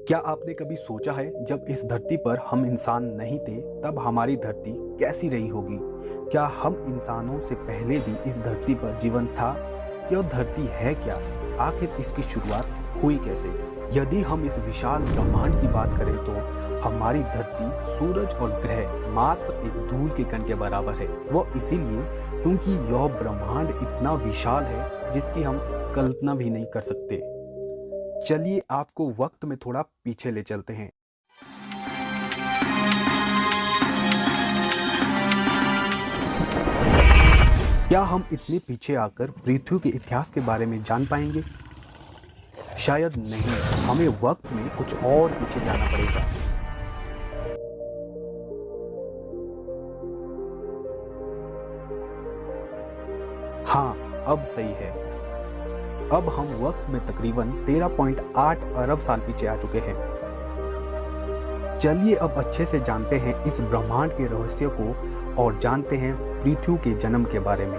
क्या आपने कभी सोचा है जब इस धरती पर हम इंसान नहीं थे तब हमारी धरती कैसी रही होगी? क्या हम इंसानों से पहले भी इस धरती पर जीवन था? यह धरती है क्या? आखिर इसकी शुरुआत हुई कैसे? यदि हम इस विशाल ब्रह्मांड की बात करें तो हमारी धरती सूरज और ग्रह मात्र एक धूल के कण के बराबर है। वो इसीलिए क्योंकि यह ब्रह्मांड इतना विशाल है जिसकी हम कल्पना भी नहीं कर सकते। चलिए आपको वक्त में थोड़ा पीछे ले चलते हैं। क्या हम इतने पीछे आकर पृथ्वी के इतिहास के बारे में जान पाएंगे? शायद नहीं, हमें वक्त में कुछ और पीछे जाना पड़ेगा। हाँ, अब सही है। अब हम वक्त में तकरीबन 13.8 अरब साल पीछे आ चुके हैं। चलिए अब अच्छे से जानते हैं इस ब्रह्मांड के रहस्य को और जानते हैं पृथ्वी के जन्म के बारे में।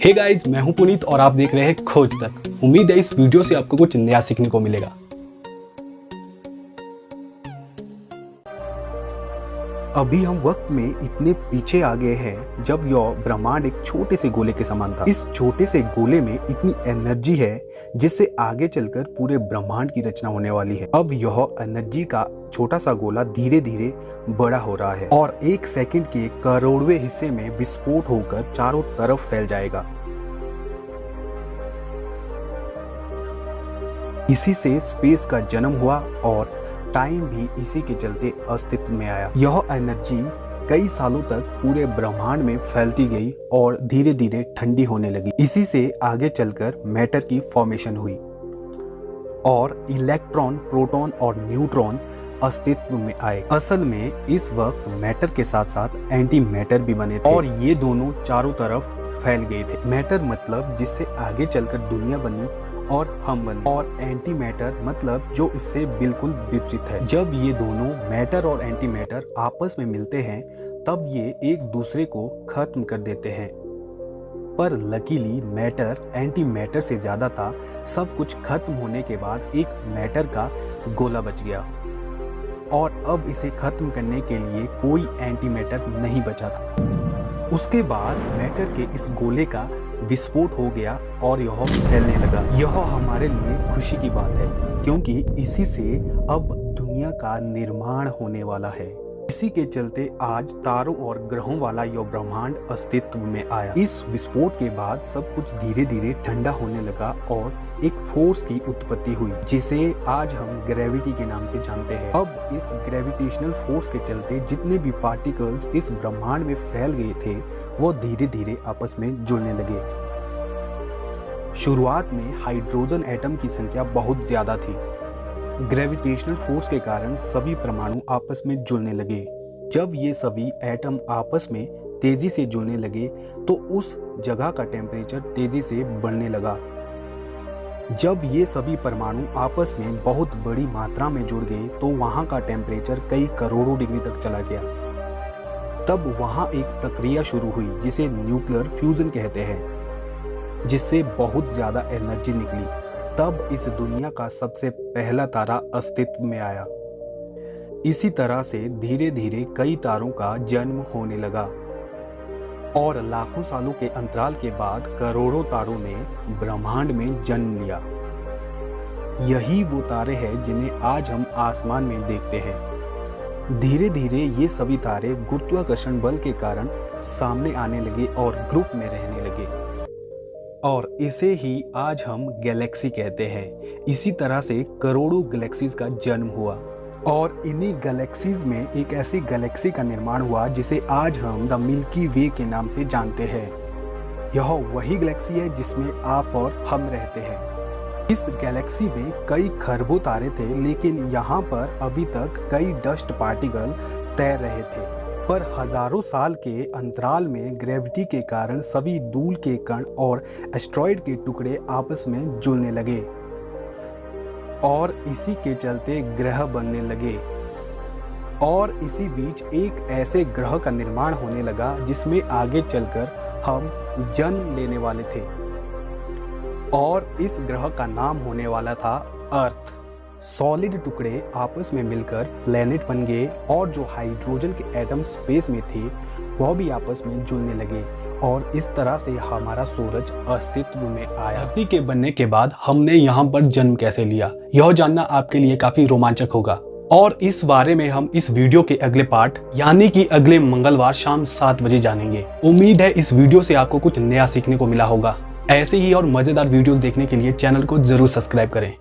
हे गाइस, मैं हूं पुनीत और आप देख रहे हैं खोज तक। उम्मीद है इस वीडियो से आपको कुछ नया सीखने को मिलेगा। अभी हम वक्त में इतने पीछे आ गए हैं जब यह ब्रह्मांड एक छोटे से गोले के समान था। इस छोटे से गोले में इतनी एनर्जी है जिससे आगे चलकर पूरे ब्रह्मांड की रचना होने वाली है। अब यह एनर्जी का छोटा सा गोला धीरे धीरे बड़ा हो रहा है और एक सेकंड के करोड़वें हिस्से में विस्फोट होकर चारों तरफ फैल जाएगा। इसी से स्पेस का जन्म हुआ और टाइम भी इसी के चलते अस्तित्व में आया। यह एनर्जी कई सालों तक पूरे ब्रह्मांड में फैलती गई और धीरे धीरे ठंडी होने लगी। इसी से आगे चलकर मैटर की फॉर्मेशन हुई और इलेक्ट्रॉन, प्रोटॉन और न्यूट्रॉन अस्तित्व में आए। असल में इस वक्त मैटर के साथ साथ एंटी मैटर भी बने थे और ये दोनों चारों तरफ फैल गए थे। मैटर मतलब जिससे आगे चलकर दुनिया बनी और हम बने, और एंटी मैटर मतलब जो इससे बिल्कुल विपरीत है। जब ये दोनों मैटर और एंटी मैटर आपस में मिलते हैं तब ये एक दूसरे को खत्म कर देते हैं। पर लकीली मैटर एंटी मैटर से ज्यादा था। सब कुछ खत्म होने के बाद एक मैटर का गोला बच गया और अब इसे खत्म करने के लिए कोई एंटी मैटर नहीं बचा था। उसके बाद मैटर के इस गोले का विस्फोट हो गया और यह फैलने लगा। यह हमारे लिए खुशी की बात है क्योंकि इसी से अब दुनिया का निर्माण होने वाला है। इसी के चलते आज तारों और ग्रहों वाला यह ब्रह्मांड अस्तित्व में आया। इस विस्फोट के बाद सब कुछ धीरे धीरे ठंडा होने लगा और एक फोर्स की उत्पत्ति हुई जिसे आज हम ग्रेविटी के नाम से जानते हैं। अब इस ग्रेविटेशनल फोर्स के चलते जितने भी पार्टिकल्स इस ब्रह्मांड में फैल गए थे वो धीरे धीरे आपस में जुड़ने लगे। शुरुआत में हाइड्रोजन एटम की संख्या बहुत ज्यादा थी। ग्रेविटेशनल फोर्स के कारण सभी परमाणु आपस में जुड़ने लगे। जब ये सभी एटम आपस में तेजी से जुड़ने लगे तो उस जगह का टेम्परेचर तेजी से बढ़ने लगा। जब ये सभी परमाणु आपस में बहुत बड़ी मात्रा में जुड़ गए तो वहां का टेम्परेचर कई करोड़ों डिग्री तक चला गया। तब वहां एक प्रक्रिया शुरू हुई जिसे न्यूक्लियर फ्यूजन कहते हैं, जिससे बहुत ज्यादा एनर्जी निकली। तब इस दुनिया का सबसे पहला तारा अस्तित्व में आया। इसी तरह से धीरे धीरे कई तारों का जन्म होने लगा और लाखों सालों के अंतराल के बाद करोड़ों तारों ने ब्रह्मांड में जन्म लिया। यही वो तारे हैं जिन्हें आज हम आसमान में देखते हैं। धीरे धीरे ये सभी तारे गुरुत्वाकर्षण बल के कारण सामने आने लगे और ग्रुप में रहने लगे और इसे ही आज हम गैलेक्सी कहते हैं। इसी तरह से करोड़ों गैलेक्सीज का जन्म हुआ और इन्हीं गैलेक्सीज में एक ऐसी गैलेक्सी का निर्माण हुआ जिसे आज हम द मिल्की वे के नाम से जानते हैं। यह वही गैलेक्सी है जिसमें आप और हम रहते हैं। इस गैलेक्सी में कई खरबों तारे थे लेकिन यहाँ पर अभी तक कई डस्ट पार्टिकल तैर रहे थे। पर हजारों साल के अंतराल में ग्रेविटी के कारण सभी धूल के कण और एस्ट्रॉइड के टुकड़े आपस में जुड़ने लगे और इसी के चलते ग्रह बनने लगे और इसी बीच एक ऐसे ग्रह का निर्माण होने लगा जिसमें आगे चलकर हम जन्म लेने वाले थे और इस ग्रह का नाम होने वाला था अर्थ। सॉलिड टुकड़े आपस में मिलकर प्लेनेट बन गए और जो हाइड्रोजन के एटम स्पेस में थे वह भी आपस में जुड़ने लगे और इस तरह से हमारा सूरज अस्तित्व में आया। धरती के बनने के बाद हमने यहाँ पर जन्म कैसे लिया, यह जानना आपके लिए काफी रोमांचक होगा और इस बारे में हम इस वीडियो के अगले पार्ट यानी कि अगले मंगलवार शाम 7 बजे जानेंगे। उम्मीद है इस वीडियो से आपको कुछ नया सीखने को मिला होगा। ऐसे ही और मजेदार वीडियोस देखने के लिए चैनल को जरूर सब्सक्राइब करें।